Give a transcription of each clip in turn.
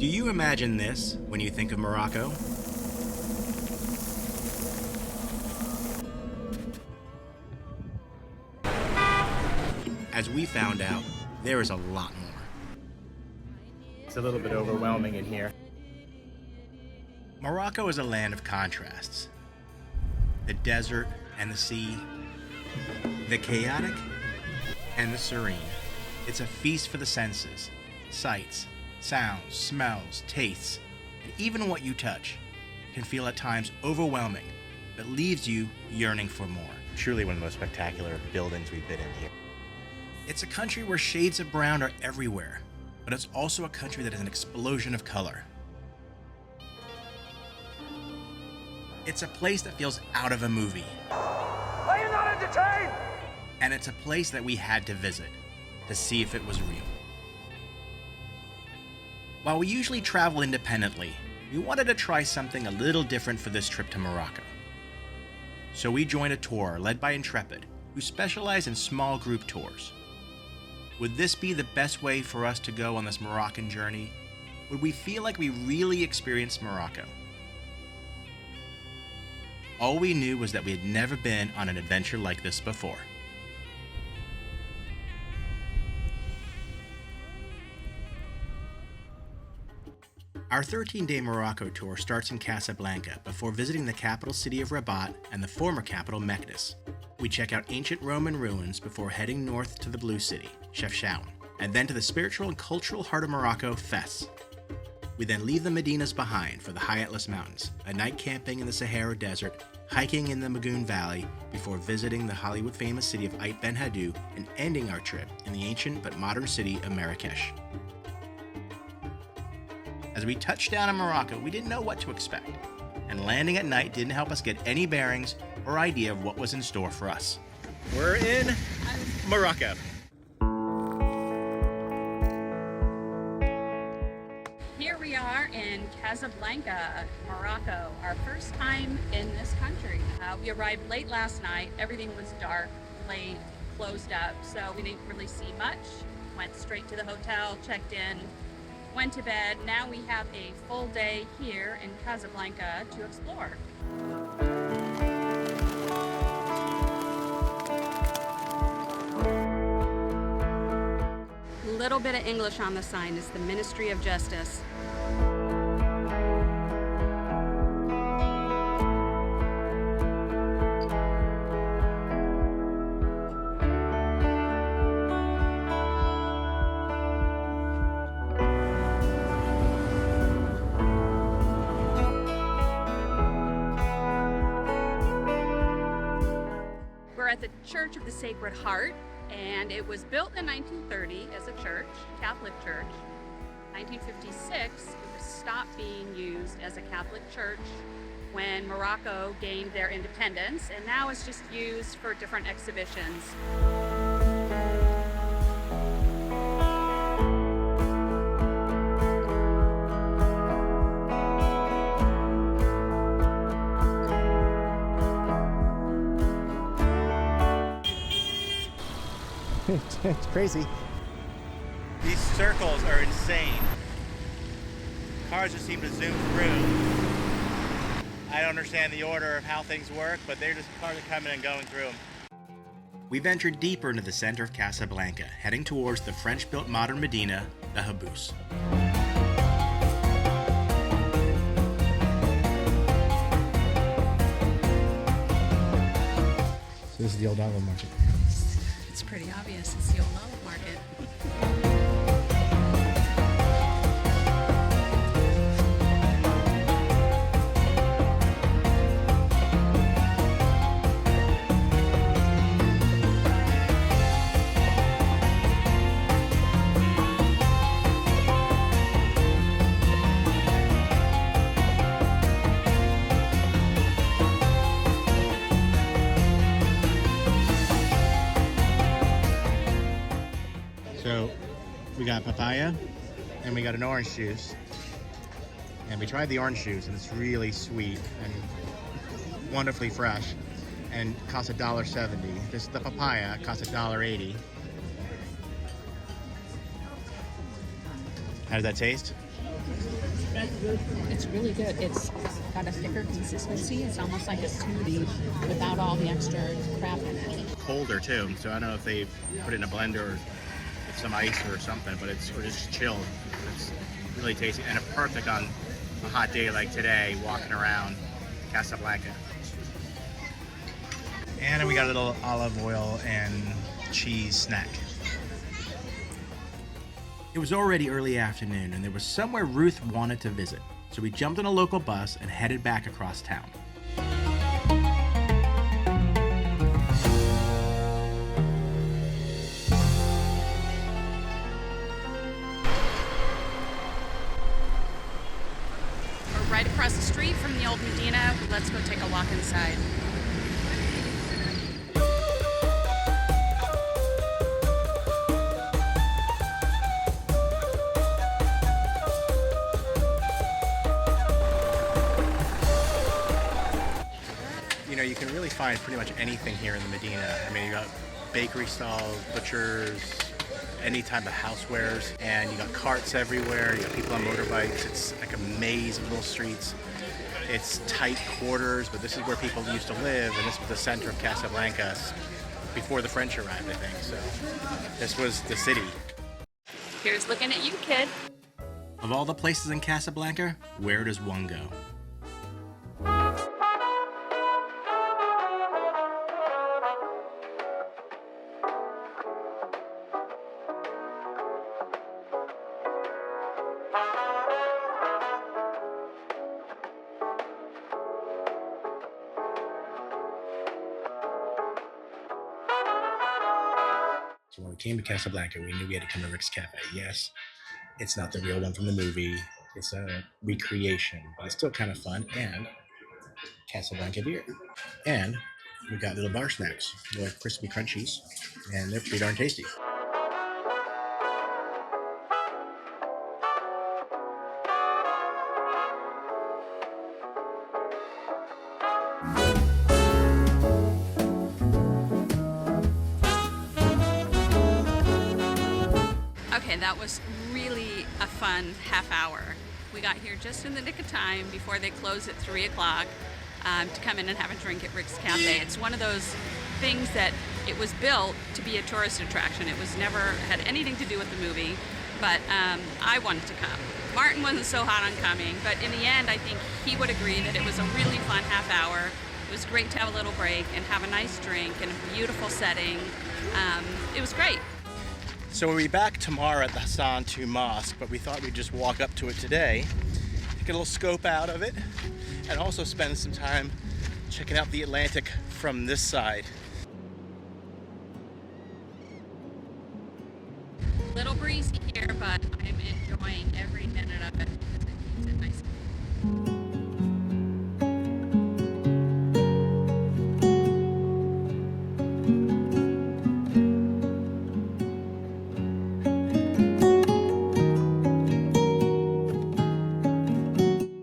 Do you imagine this when you think of Morocco? As we found out, there is a lot more. It's a little bit overwhelming in here. Morocco is a land of contrasts. The desert and the sea, the chaotic and the serene. It's a feast for the senses. Sights, sounds, smells, tastes, and even what you touch can feel at times overwhelming, but leaves you yearning for more. Truly one of the most spectacular buildings we've been in here. It's a country where shades of brown are everywhere, but it's also a country that is an explosion of color. It's a place that feels out of a movie. Are you not entertained? And it's a place that we had to visit to see if it was real. While we usually travel independently, we wanted to try something a little different for this trip to Morocco. So we joined a tour led by Intrepid, who specialize in small group tours. Would this be the best way for us to go on this Moroccan journey? Would we feel like we really experienced Morocco? All we knew was that we had never been on an adventure like this before. Our 13-day Morocco tour starts in Casablanca before visiting the capital city of Rabat and the former capital Meknes. We check out ancient Roman ruins before heading north to the Blue City, Shaan, and then to the spiritual and cultural heart of Morocco, Fes. We then leave the Medinas behind for the high Atlas Mountains, a night camping in the Sahara Desert, hiking in the Magoun Valley before visiting the Hollywood-famous city of Ait Ben Haddou and ending our trip in the ancient but modern city of Marrakesh. As we touched down in Morocco, we didn't know what to expect, and landing at night didn't help us get any bearings or idea of what was in store for us. We're in Morocco. Here we are in Casablanca, Morocco, our first time in this country. We arrived late last night. Everything was dark, late, closed up, so we didn't really see much. Went straight to the hotel, checked in, went to bed. Now we have a full day here in Casablanca to explore. A little bit of English on the sign is the Ministry of Justice. At the Church of the Sacred Heart, and it was built in 1930 as a church, Catholic church. 1956, it was stopped being used as a Catholic church when Morocco gained their independence, and now it's just used for different exhibitions. It's crazy. These circles are insane. Cars just seem to zoom through. I don't understand the order of how things work, but they're just cars are coming and going through them. We ventured deeper into the center of Casablanca, heading towards the French-built modern Medina, the Habous. So this is the old olive market. It's pretty obvious, it's the old olive market. So we got papaya and we got an orange juice. And we tried the orange juice and it's really sweet and wonderfully fresh and costs $1.70. The papaya costs $1.80. How does that taste? It's really good. It's got a thicker consistency. It's almost like a smoothie without all the extra crap in it. Colder too, so I don't know if they put it in a blender or with some ice or something, but it's just chilled. It's really tasty and perfect on a hot day like today, walking around Casablanca. And then we got a little olive oil and cheese snack. It was already early afternoon and there was somewhere Ruth wanted to visit, so we jumped on a local bus and headed back across town. We're right across the street from the old Medina. Let's go take a walk inside. You know, you can really find pretty much anything here in the Medina. I mean, you got bakery stalls, butchers, any type of housewares, and you got carts everywhere. You got people on motorbikes. It's like a maze of little streets. It's tight quarters, but this is where people used to live, and this was the center of Casablanca before the French arrived, I think. So this was the city. Here's looking at you, kid. Of all the places in Casablanca, where does one go? So when we came to Casablanca, we knew we had to come to Rick's Cafe. Yes, it's not the real one from the movie. It's a recreation, but it's still kind of fun. And Casablanca beer. And we got little bar snacks, like crispy crunchies, and they're pretty darn tasty. Okay, that was really a fun half hour. We got here just in the nick of time before they close at 3 o'clock to come in and have a drink at Rick's Cafe. It's one of those things that it was built to be a tourist attraction. It was never had anything to do with the movie, but I wanted to come. Martin wasn't so hot on coming, but in the end, I think he would agree that it was a really fun half hour. It was great to have a little break and have a nice drink in a beautiful setting. It was great. So we'll be back tomorrow at the Hassan II Mosque, but we thought we'd just walk up to it today, take a little scope out of it, and also spend some time checking out the Atlantic from this side. Little breezy here, but I'm enjoying every minute of it because it keeps it nice.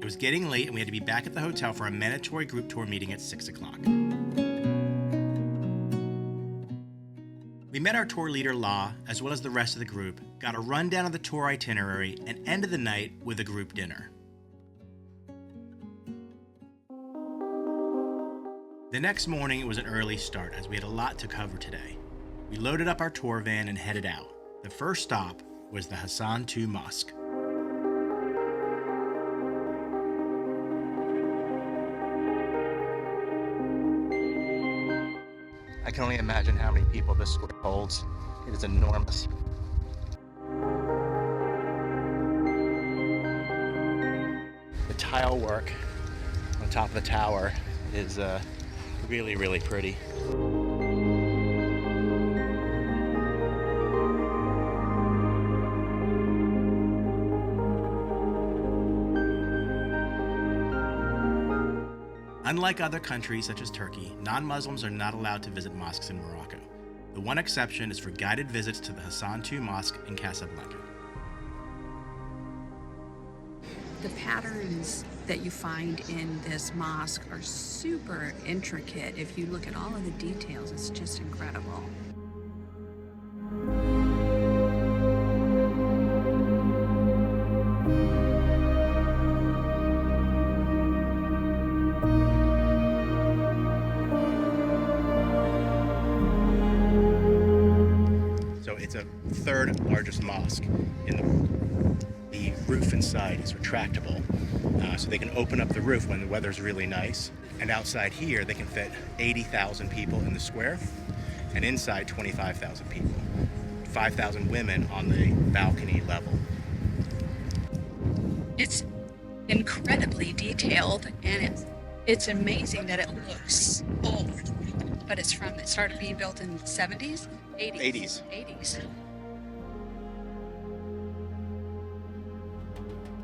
It was getting late and we had to be back at the hotel for a mandatory group tour meeting at 6 o'clock. We met our tour leader, La, as well as the rest of the group, got a rundown of the tour itinerary, and ended the night with a group dinner. The next morning, it was an early start, as we had a lot to cover today. We loaded up our tour van and headed out. The first stop was the Hassan II Mosque. I can only imagine how many people this square holds. It is enormous. The tile work on top of the tower is really, really pretty. Unlike other countries such as Turkey, non-Muslims are not allowed to visit mosques in Morocco. The one exception is for guided visits to the Hassan II Mosque in Casablanca. The patterns that you find in this mosque are super intricate. If you look at all of the details, it's just incredible. third largest mosque the roof inside is retractable, so they can open up the roof when the weather's really nice. And outside here, they can fit 80,000 people in the square, and inside 25,000 people. 5,000 women on the balcony level. It's incredibly detailed, and it's amazing that it looks old. But it started being built in the 70s? 80s. 80s.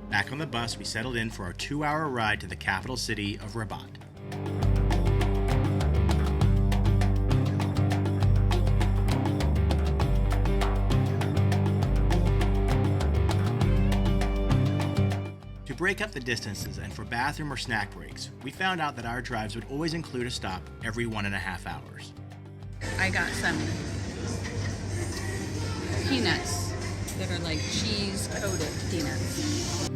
Back on the bus, we settled in for our 2-hour ride to the capital city of Rabat. To break up the distances and for bathroom or snack breaks, we found out that our drives would always include a stop every 1.5 hours. I got some peanuts that are like cheese-coated peanuts.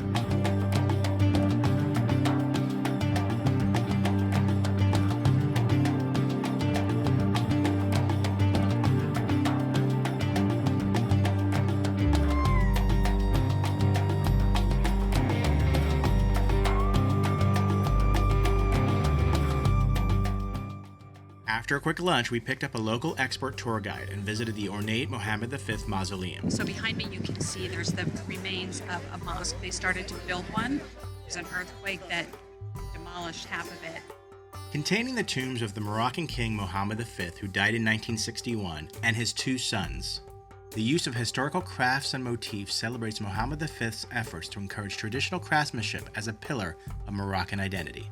After a quick lunch, we picked up a local expert tour guide and visited the ornate Mohammed V mausoleum. So behind me you can see there's the remains of a mosque. They started to build one. There's an earthquake that demolished half of it. Containing the tombs of the Moroccan king Mohammed V, who died in 1961, and his 2 sons. The use of historical crafts and motifs celebrates Mohammed V's efforts to encourage traditional craftsmanship as a pillar of Moroccan identity.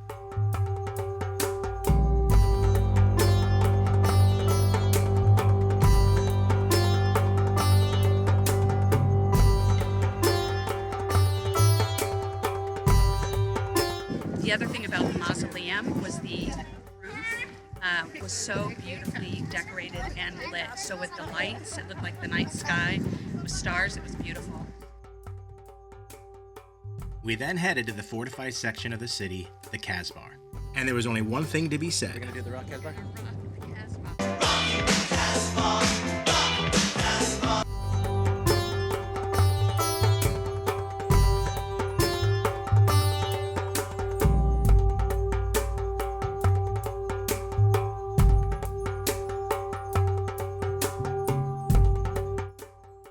The other thing about the mausoleum was the roof was so beautifully decorated and lit. So with the lights, it looked like the night sky. With stars, it was beautiful. We then headed to the fortified section of the city, the Casbar. And there was only one thing to be said. We're gonna do the rock Casbar?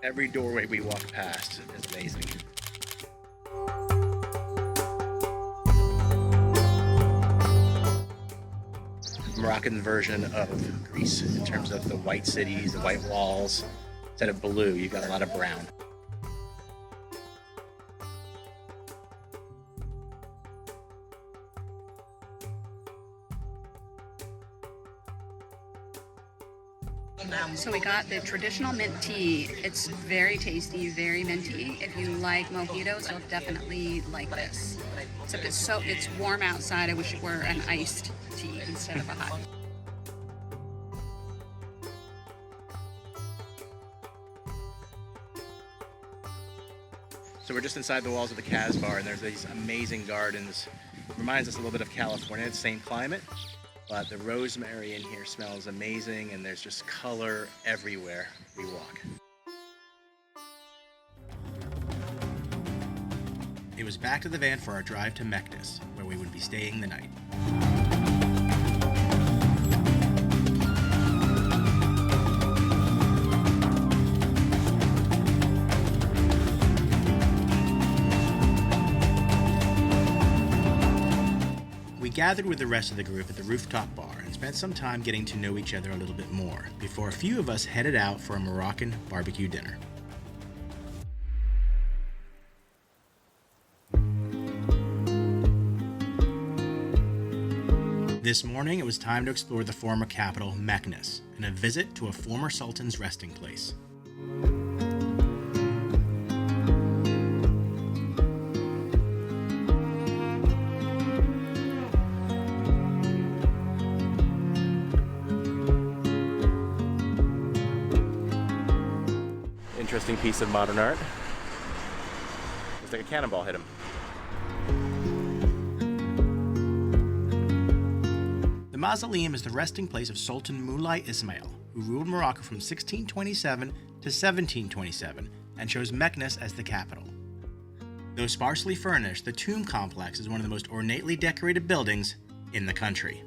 Every doorway we walk past is amazing. Moroccan version of Greece in terms of the white cities, the white walls. Instead of blue, you've got a lot of brown. So we got the traditional mint tea. It's very tasty, very minty. If you like mojitos, you'll definitely like this. Except it's warm outside. I wish it were an iced tea instead of a hot. So we're just inside the walls of the Casbar, and there's these amazing gardens. Reminds us a little bit of California, it's the same climate. But the rosemary in here smells amazing, and there's just color everywhere we walk. It was back to the van for our drive to Meknes, where we would be staying the night. We gathered with the rest of the group at the Rooftop Bar and spent some time getting to know each other a little bit more before a few of us headed out for a Moroccan barbecue dinner. This morning, it was time to explore the former capital, Meknes, and a visit to a former sultan's resting place. Interesting piece of modern art. Looks like a cannonball hit him. The mausoleum is the resting place of Sultan Moulay Ismail, who ruled Morocco from 1627 to to 1727 and chose Meknes as the capital. Though sparsely furnished, the tomb complex is one of the most ornately decorated buildings in the country.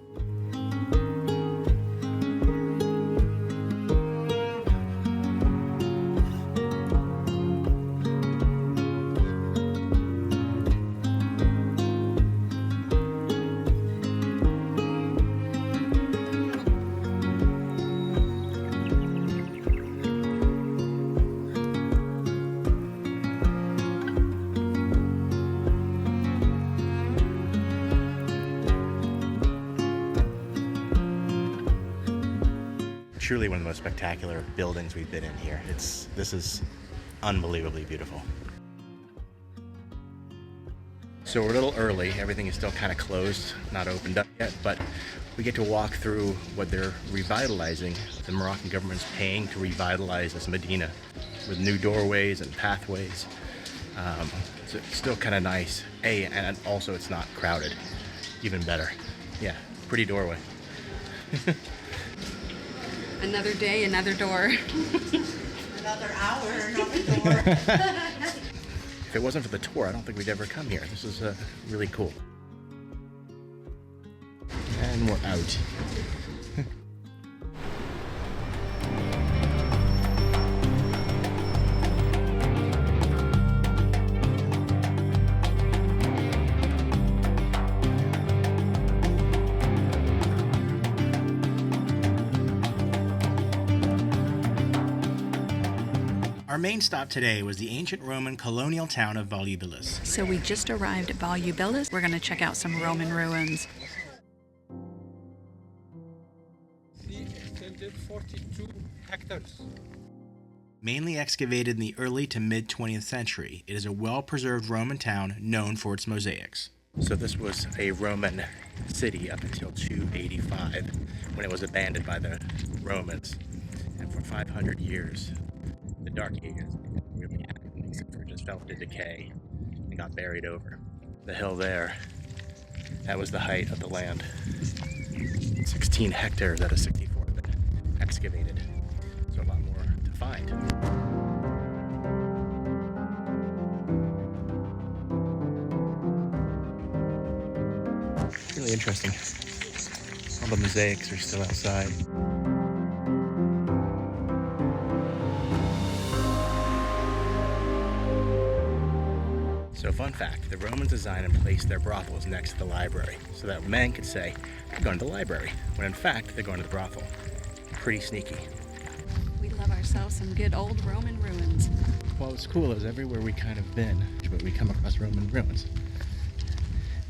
Truly one of the most spectacular buildings we've been in here. This is unbelievably beautiful. So we're a little early. Everything is still kind of closed, not opened up yet, but we get to walk through what they're revitalizing. The Moroccan government's paying to revitalize this Medina with new doorways and pathways. So it's still kind of nice. And also it's not crowded. Even better. Yeah, pretty doorway. Another day, another door. Another hour, another door. If it wasn't for the tour, I don't think we'd ever come here. This is really cool. And we're out. Our main stop today was the ancient Roman colonial town of Volbilis. So we just arrived at Volbilis. We're going to check out some Roman ruins. Extended 42 hectares. Mainly excavated in the early to mid 20th century, it is a well-preserved Roman town known for its mosaics. So this was a Roman city up until 285 when it was abandoned by the Romans. And for 500 years, the Dark Ages really happened, except for it just fell into decay and got buried over. The hill there, that was the height of the land. 16 hectares out of 64 have been excavated, so a lot more to find. Really interesting. All the mosaics are still outside. So fun fact, the Romans designed and placed their brothels next to the library so that men could say, they're going to the library, when in fact, they're going to the brothel. Pretty sneaky. We love ourselves some good old Roman ruins. Well, what's cool is everywhere we kind of been, but we come across Roman ruins.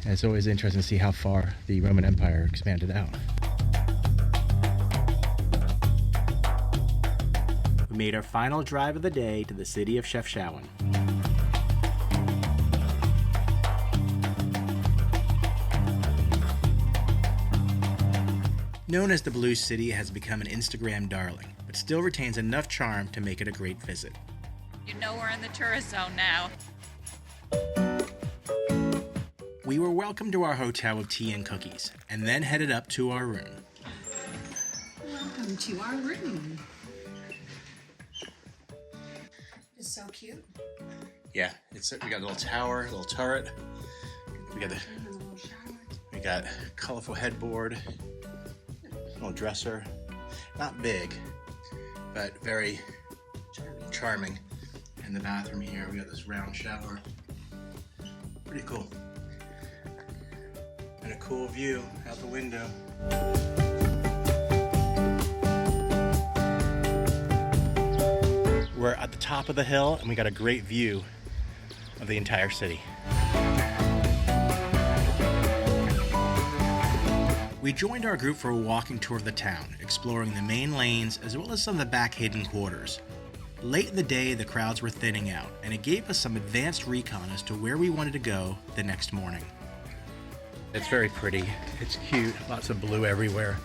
And it's always interesting to see how far the Roman Empire expanded out. We made our final drive of the day to the city of Shaan. Known as the Blue City, it has become an Instagram darling, but still retains enough charm to make it a great visit. You know we're in the tourist zone now. We were welcomed to our hotel with tea and cookies, and then headed up to our room. Welcome to our room. It's so cute. Yeah, we got a little tower, a little turret. We got colorful headboard, little dresser. Not big, but very charming. In the bathroom here, we got this round shower. Pretty cool. And a cool view out the window. We're at the top of the hill and we got a great view of the entire city. We joined our group for a walking tour of the town, exploring the main lanes as well as some of the back hidden quarters. Late in the day, the crowds were thinning out, and it gave us some advanced recon as to where we wanted to go the next morning. It's very pretty. It's cute. Lots of blue everywhere.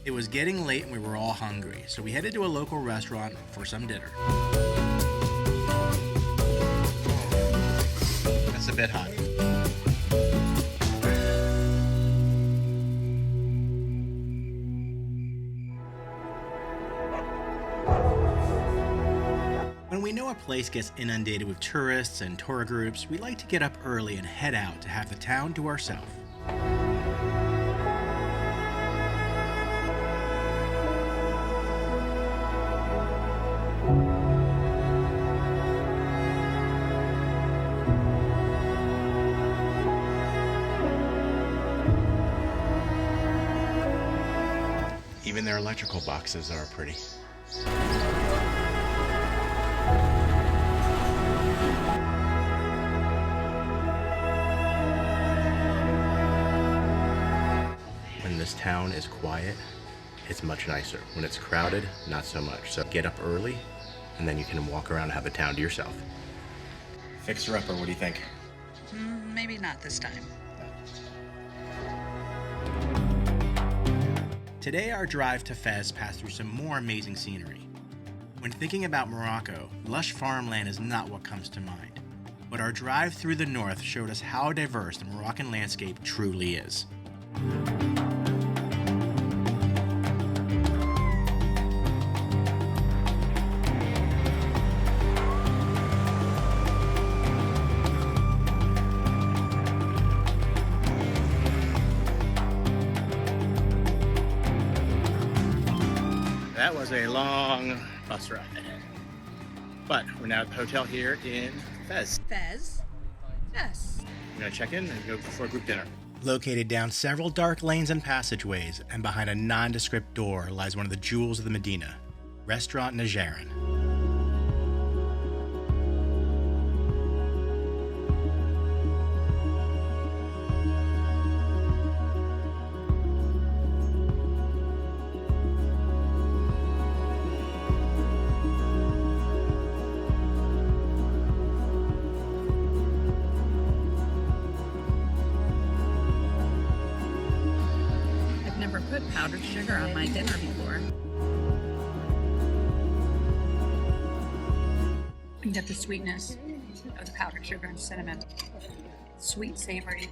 It was getting late and we were all hungry, so we headed to a local restaurant for some dinner. That's a bit hot. we know a place gets inundated with tourists and tour groups, we like to get up early and head out to have the town to ourselves. Even their electrical boxes are pretty. When this town is quiet, it's much nicer. When it's crowded, not so much. So get up early, and then you can walk around and have the town to yourself. Fixer upper, what do you think? Maybe not this time. Today our drive to Fez passed through some more amazing scenery. When thinking about Morocco, lush farmland is not what comes to mind. But our drive through the north showed us how diverse the Moroccan landscape truly is. That was a long bus ride. But we're now at the hotel here in Fez. Fez? Yes. We're gonna check in and go for a group dinner. Located down several dark lanes and passageways, and behind a nondescript door lies one of the jewels of the Medina, Restaurant Naran. Put powdered sugar on my dinner before. You get the sweetness of the powdered sugar and cinnamon. Sweet, savory.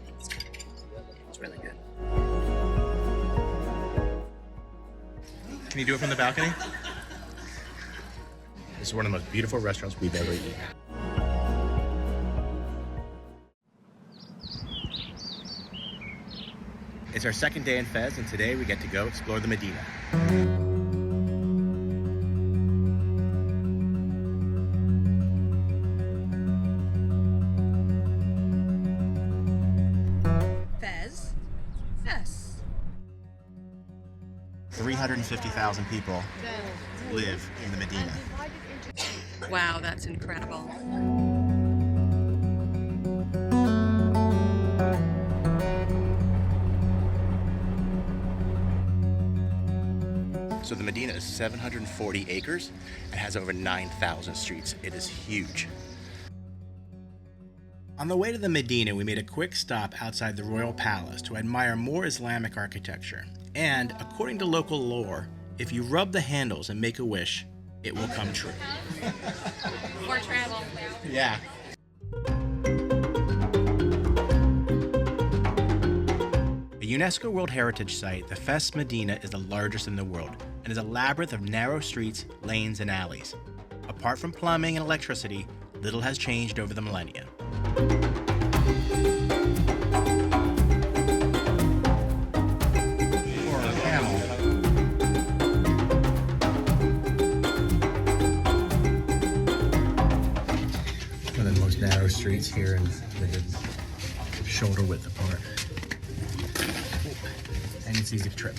It's really good. Can you do it from the balcony? This is one of the most beautiful restaurants we've ever eaten. It's our second day in Fez, and today we get to go explore the Medina. Fez? Yes. 350,000 people live in the Medina. Wow, that's incredible. So the Medina is 740 acres and has over 9,000 streets. It is huge. On the way to the Medina, we made a quick stop outside the Royal Palace to admire more Islamic architecture. And according to local lore, if you rub the handles and make a wish, it will come true. For travel. Yeah. A UNESCO World Heritage Site, the Fez Medina is the largest in the world and is a labyrinth of narrow streets, lanes, and alleys. Apart from plumbing and electricity, little has changed over the millennia. One of the most narrow streets here in the shoulder width apart. And it's easy to trip.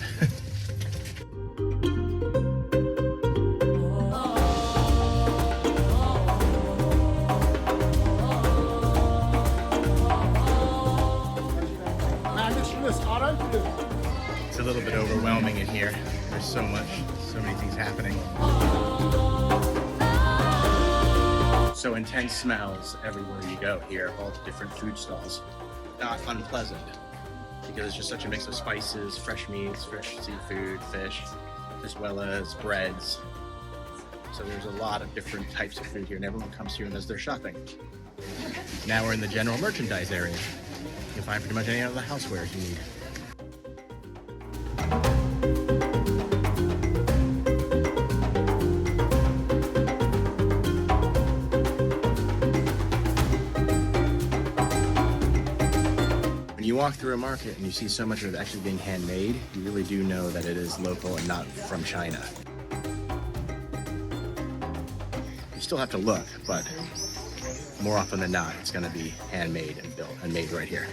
It's a little bit overwhelming in here. There's so many things happening. So intense smells everywhere you go here, all the different food stalls. Not unpleasant, because it's just such a mix of spices, fresh meats, fresh seafood, fish, as well as breads. So there's a lot of different types of food here, and everyone comes here and does their shopping. Now we're in the general merchandise area. You'll find pretty much any of the housewares you need. walk through a market and you see so much of it actually being handmade, you really do know that it is local and not from China. You still have to look, but more often than not, it's going to be handmade and built and made right here.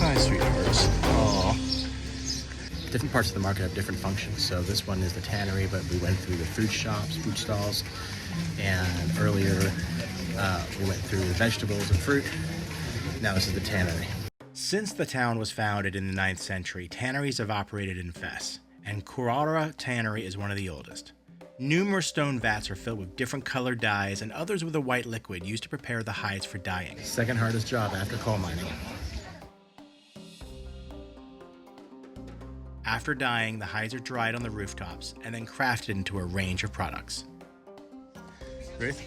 Hi, sweethearts. Aww. Different parts of the market have different functions. So this one is the tannery, but we went through the food shops, food stalls, and earlier we went through the vegetables and fruit. Now this is the tannery. Since the town was founded in the 9th century, tanneries have operated in Fes, and Kurara Tannery is one of the oldest. Numerous stone vats are filled with different colored dyes and others with a white liquid used to prepare the hides for dyeing. Second hardest job after coal mining. After dyeing, the hides are dried on the rooftops and then crafted into a range of products. Ruth?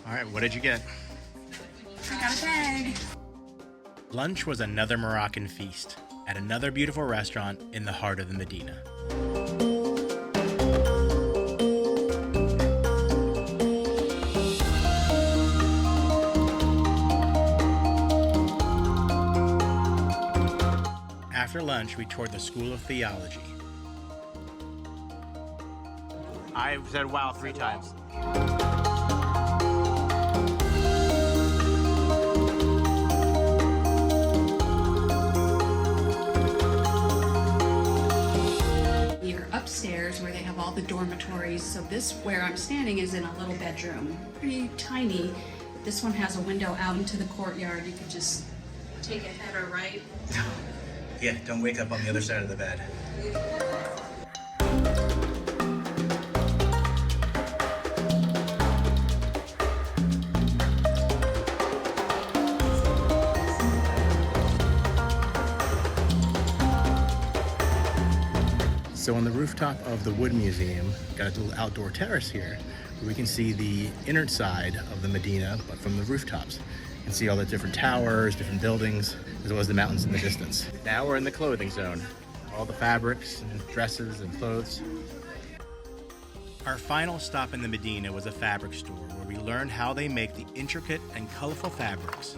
All right, what did you get? I got a bag. Lunch was another Moroccan feast at another beautiful restaurant in the heart of the Medina. After lunch, we toured the School of Theology. I said wow 3 times. You're upstairs where they have all the dormitories. So this, where I'm standing, is in a little bedroom. Pretty tiny. But this one has a window out into the courtyard. You could just take a header right. Yeah, don't wake up on the other side of the bed. So on the rooftop of the Wood Museum, got a little outdoor terrace here where we can see the inner side of the Medina, but from the rooftops. You can see all the different towers, different buildings, as well as the mountains in the distance. Now we're in the clothing zone. All the fabrics and dresses and clothes. Our final stop in the Medina was a fabric store where we learned how they make the intricate and colorful fabrics.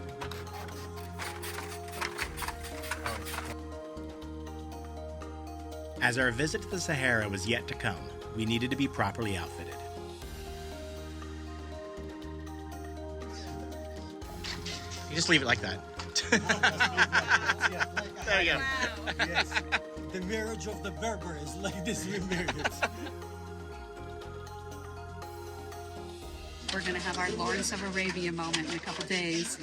As our visit to the Sahara was yet to come, we needed to be properly outfitted. You just leave it like that. There you go. Yes. The marriage of the Berber is like this marriage. We're going to have our Lawrence of Arabia moment in a couple days.